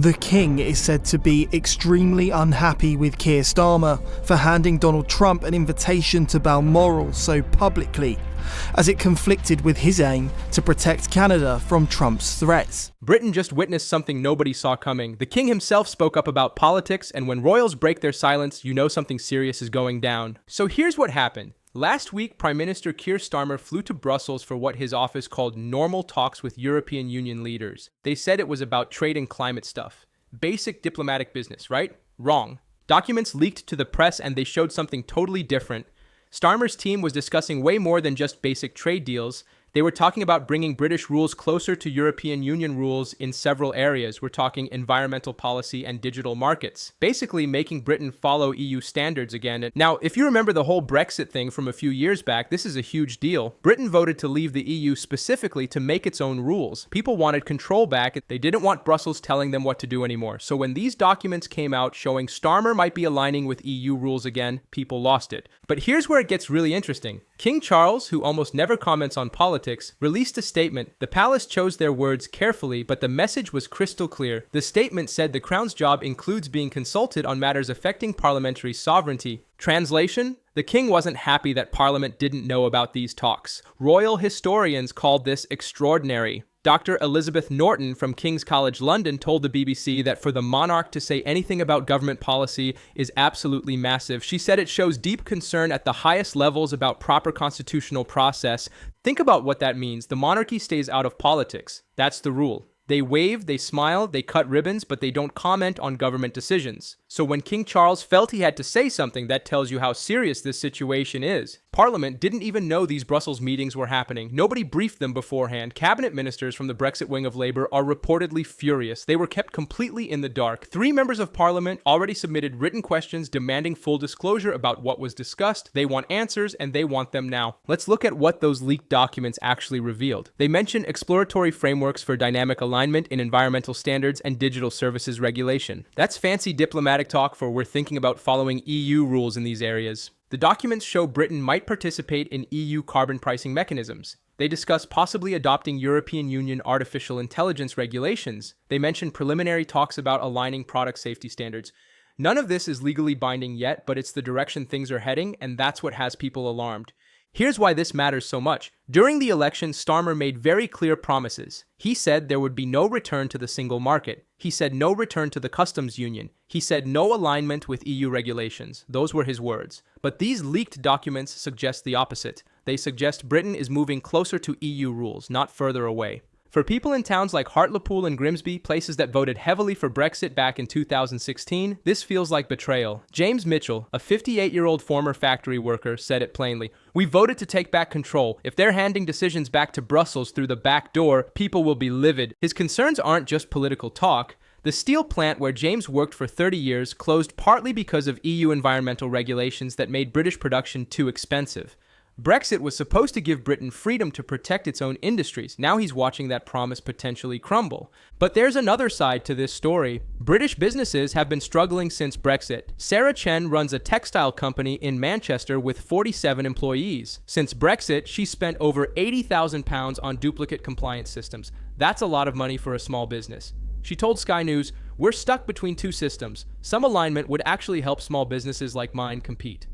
The King is said to be extremely unhappy with Keir Starmer for handing Donald Trump an invitation to Balmoral so publicly, as it conflicted with his aim to protect Canada from Trump's threats. Britain just witnessed something nobody saw coming. The King himself spoke up about politics, and when royals break their silence, you know something serious is going down. So here's what happened. Last week, Prime Minister Keir Starmer flew to Brussels for what his office called normal talks with European Union leaders. They said it was about trade and climate stuff. Basic diplomatic business, right? Wrong. Documents leaked to the press and they showed something totally different. Starmer's team was discussing way more than just basic trade deals. They were talking about bringing British rules closer to European Union rules in several areas. We're talking environmental policy and digital markets. Basically making Britain follow EU standards again. Now, if you remember the whole Brexit thing from a few years back, this is a huge deal. Britain voted to leave the EU specifically to make its own rules. People wanted control back. They didn't want Brussels telling them what to do anymore. So when these documents came out showing Starmer might be aligning with EU rules again, people lost it. But here's where it gets really interesting. King Charles, who almost never comments on politics, released a statement. The palace chose their words carefully, but the message was crystal clear. The statement said the Crown's job includes being consulted on matters affecting parliamentary sovereignty. Translation? The King wasn't happy that Parliament didn't know about these talks. Royal historians called this extraordinary. Dr. Elizabeth Norton from King's College London told the BBC that for the monarch to say anything about government policy is absolutely massive. She said it shows deep concern at the highest levels about proper constitutional process. Think about what that means. The monarchy stays out of politics. That's the rule. They wave, they smile, they cut ribbons, but they don't comment on government decisions. So when King Charles felt he had to say something, that tells you how serious this situation is. Parliament didn't even know these Brussels meetings were happening. Nobody briefed them beforehand. Cabinet ministers from the Brexit wing of Labour are reportedly furious. They were kept completely in the dark. 3 members of Parliament already submitted written questions demanding full disclosure about what was discussed. They want answers, and they want them now. Let's look at what those leaked documents actually revealed. They mention exploratory frameworks for dynamic alignment in environmental standards and digital services regulation. That's fancy diplomatic talk for we're thinking about following EU rules in these areas. The documents show Britain might participate in EU carbon pricing mechanisms. They discuss possibly adopting European Union artificial intelligence regulations. They mention preliminary talks about aligning product safety standards. None of this is legally binding yet, but it's the direction things are heading, and that's what has people alarmed. Here's why this matters so much. During the election, Starmer made very clear promises. He said there would be no return to the single market. He said no return to the customs union. He said no alignment with EU regulations. Those were his words. But these leaked documents suggest the opposite. They suggest Britain is moving closer to EU rules, not further away. For people in towns like Hartlepool and Grimsby, places that voted heavily for Brexit back in 2016, this feels like betrayal. James Mitchell, a 58-year-old former factory worker, said it plainly. We voted to take back control. If they're handing decisions back to Brussels through the back door, people will be livid. His concerns aren't just political talk. The steel plant where James worked for 30 years closed partly because of EU environmental regulations that made British production too expensive. Brexit was supposed to give Britain freedom to protect its own industries. Now he's watching that promise potentially crumble. But there's another side to this story. British businesses have been struggling since Brexit. Sarah Chen runs a textile company in Manchester with 47 employees. Since Brexit, she spent over £80,000 on duplicate compliance systems. That's a lot of money for a small business. She told Sky News, "We're stuck between 2 systems. Some alignment would actually help small businesses like mine compete."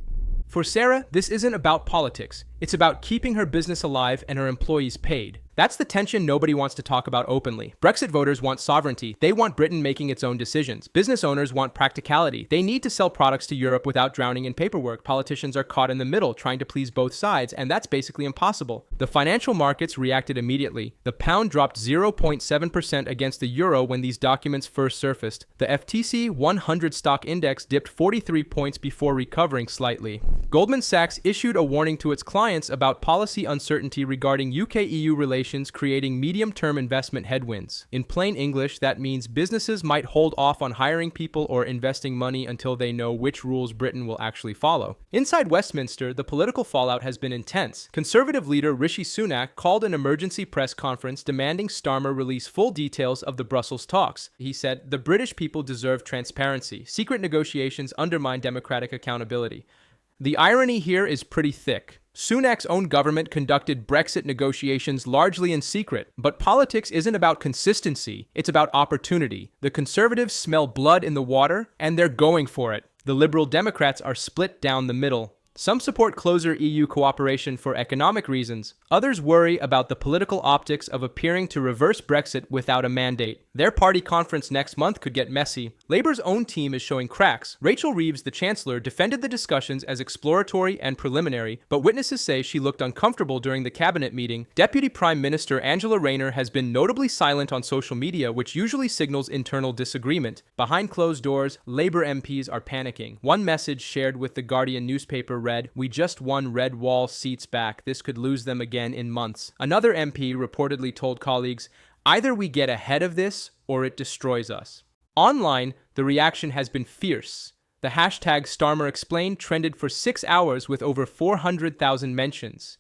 For Sarah, this isn't about politics. It's about keeping her business alive and her employees paid. That's the tension nobody wants to talk about openly. Brexit voters want sovereignty. They want Britain making its own decisions. Business owners want practicality. They need to sell products to Europe without drowning in paperwork. Politicians are caught in the middle, trying to please both sides, and that's basically impossible. The financial markets reacted immediately. The pound dropped 0.7% against the euro when these documents first surfaced. The FTSE 100 stock index dipped 43 points before recovering slightly. Goldman Sachs issued a warning to its clients about policy uncertainty regarding UK-EU relations, creating medium-term investment headwinds. In plain English, that means businesses might hold off on hiring people or investing money until they know which rules Britain will actually follow. Inside Westminster, the political fallout has been intense. Conservative leader Rishi Sunak called an emergency press conference demanding Starmer release full details of the Brussels talks. He said, "The British people deserve transparency. Secret negotiations undermine democratic accountability." The irony here is pretty thick. Sunak's own government conducted Brexit negotiations largely in secret, but politics isn't about consistency, it's about opportunity. The Conservatives smell blood in the water, and they're going for it. The Liberal Democrats are split down the middle. Some support closer EU cooperation for economic reasons. Others worry about the political optics of appearing to reverse Brexit without a mandate. Their party conference next month could get messy. Labour's own team is showing cracks. Rachel Reeves, the Chancellor, defended the discussions as exploratory and preliminary, but witnesses say she looked uncomfortable during the cabinet meeting. Deputy Prime Minister Angela Rayner has been notably silent on social media, which usually signals internal disagreement. Behind closed doors, Labour MPs are panicking. One message shared with the Guardian newspaper read, "We just won red wall seats back. This could lose them again in months." Another MP reportedly told colleagues, "Either we get ahead of this or it destroys us." Online, the reaction has been fierce. The hashtag Starmer Explained trended for 6 hours with over 400,000 mentions.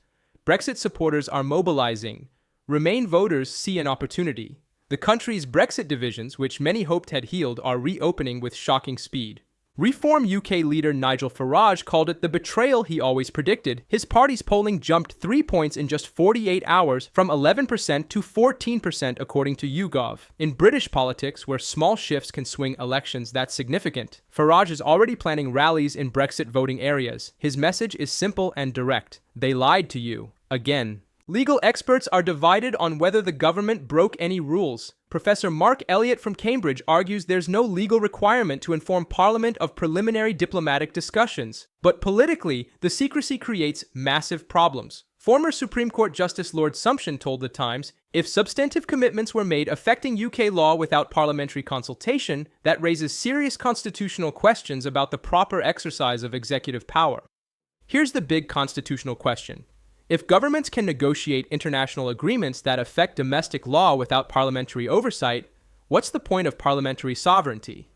Brexit supporters are mobilizing. Remain voters see an opportunity. The country's Brexit divisions, which many hoped had healed, are reopening with shocking speed. Reform UK leader Nigel Farage called it the betrayal he always predicted. His party's polling jumped 3 points in just 48 hours, from 11% to 14% according to YouGov. In British politics, where small shifts can swing elections that's significant, Farage is already planning rallies in Brexit voting areas. His message is simple and direct. They lied to you. Again. Legal experts are divided on whether the government broke any rules. Professor Mark Elliott from Cambridge argues there's no legal requirement to inform Parliament of preliminary diplomatic discussions. But politically, the secrecy creates massive problems. Former Supreme Court Justice Lord Sumption told The Times, if substantive commitments were made affecting UK law without parliamentary consultation, that raises serious constitutional questions about the proper exercise of executive power. Here's the big constitutional question. If governments can negotiate international agreements that affect domestic law without parliamentary oversight, what's the point of parliamentary sovereignty?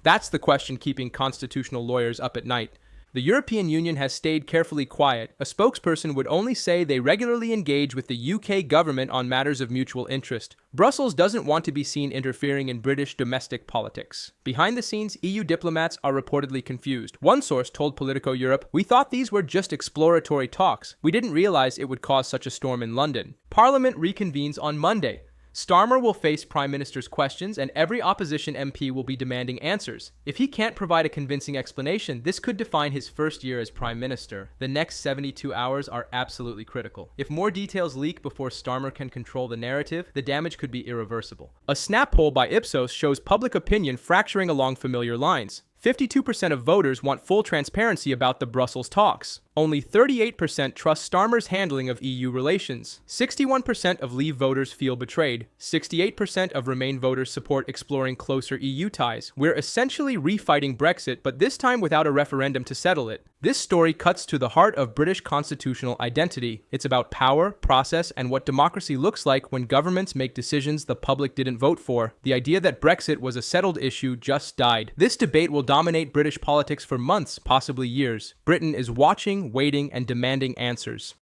That's the question keeping constitutional lawyers up at night. The European Union has stayed carefully quiet. A spokesperson would only say they regularly engage with the UK government on matters of mutual interest. Brussels doesn't want to be seen interfering in British domestic politics. Behind the scenes, EU diplomats are reportedly confused. One source told Politico Europe, "We thought these were just exploratory talks. We didn't realize it would cause such a storm in London." Parliament reconvenes on Monday. Starmer will face Prime Minister's questions, and every opposition MP will be demanding answers. If he can't provide a convincing explanation, this could define his first year as Prime Minister. The next 72 hours are absolutely critical. If more details leak before Starmer can control the narrative, the damage could be irreversible. A snap poll by Ipsos shows public opinion fracturing along familiar lines. 52% of voters want full transparency about the Brussels talks. Only 38% trust Starmer's handling of EU relations. 61% of Leave voters feel betrayed. 68% of Remain voters support exploring closer EU ties. We're essentially refighting Brexit, but this time without a referendum to settle it. This story cuts to the heart of British constitutional identity. It's about power, process, and what democracy looks like when governments make decisions the public didn't vote for. The idea that Brexit was a settled issue just died. This debate will dominate British politics for months, possibly years. Britain is watching, waiting, and demanding answers.